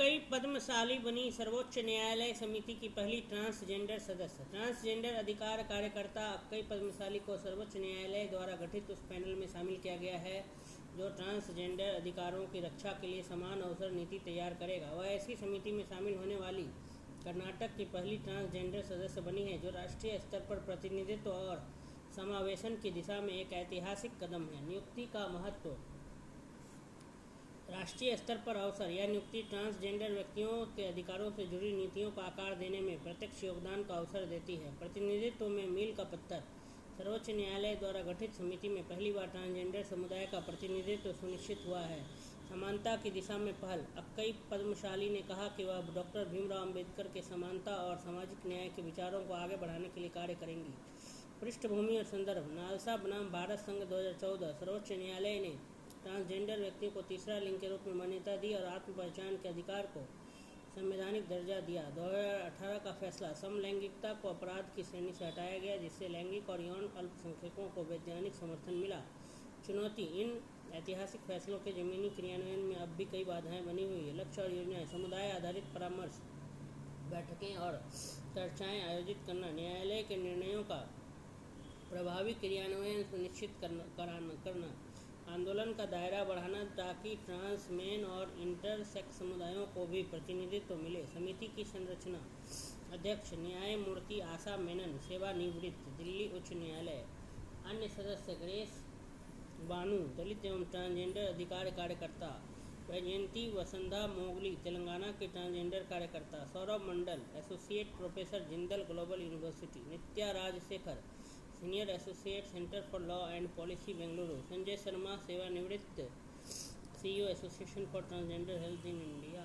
अक्कई पद्मशाली बनी सर्वोच्च न्यायालय समिति की पहली ट्रांसजेंडर सदस्य। ट्रांसजेंडर अधिकार कार्यकर्ता अक्कई पद्मशाली को सर्वोच्च न्यायालय द्वारा गठित उस पैनल में शामिल किया गया है जो ट्रांसजेंडर अधिकारों की रक्षा के लिए समान अवसर नीति तैयार करेगा। वह ऐसी समिति में शामिल होने वाली कर्नाटक की पहली ट्रांसजेंडर सदस्य बनी है, जो राष्ट्रीय स्तर पर प्रतिनिधित्व और समावेशन की दिशा में एक ऐतिहासिक कदम है। नियुक्ति का महत्व। राष्ट्रीय स्तर पर अवसर। यह नियुक्ति ट्रांसजेंडर व्यक्तियों के अधिकारों से जुड़ी नीतियों को आकार देने में प्रत्यक्ष योगदान का अवसर देती है। प्रतिनिधित्व में मील का पत्थर। सर्वोच्च न्यायालय द्वारा गठित समिति में पहली बार ट्रांसजेंडर समुदाय का प्रतिनिधित्व सुनिश्चित हुआ है। समानता की दिशा में पहल। अक्कई पद्मशाली ने कहा कि वह डॉक्टर भीमराव अंबेडकर के समानता और सामाजिक न्याय के विचारों को आगे बढ़ाने के लिए कार्य करेंगी। पृष्ठभूमि और संदर्भ। नालसा बनाम भारत संघ 2014। सर्वोच्च न्यायालय ने ट्रांसजेंडर व्यक्तियों को तीसरा लिंग के रूप में मान्यता दी और आत्म पहचान के अधिकार को संवैधानिक दर्जा दिया। 2018 का फैसला। समलैंगिकता को अपराध की श्रेणी से हटाया गया, जिससे लैंगिक और यौन अल्पसंख्यकों को वैधानिक समर्थन मिला। चुनौती। इन ऐतिहासिक फैसलों के जमीनी क्रियान्वयन में अब भी कई बाधाएं बनी हुई है। लक्ष्य और योजनाएं। समुदाय आधारित परामर्श, बैठकें और चर्चाएं आयोजित करना। न्यायालय के निर्णयों का प्रभावी क्रियान्वयन सुनिश्चित करना। आंदोलन का दायरा बढ़ाना ताकि ट्रांस, मेन और इंटरसेक्स समुदायों को भी प्रतिनिधित्व मिले। समिति की संरचना। अध्यक्ष न्यायमूर्ति आशा मेनन, सेवानिवृत्त, दिल्ली उच्च न्यायालय। अन्य सदस्य ग्रेस बानू, दलित एवं ट्रांसजेंडर अधिकार कार्यकर्ता। वैजयंती वसंधा मोगली, तेलंगाना के ट्रांसजेंडर कार्यकर्ता। Saurabh Mandal, associate professor, Jindal global university. Nitya Rajashekar, senior associate, centre for law and policy, Bengaluru. Sanjay Sharma, सेवानिवृत्त, CEO, association for transgender health in India.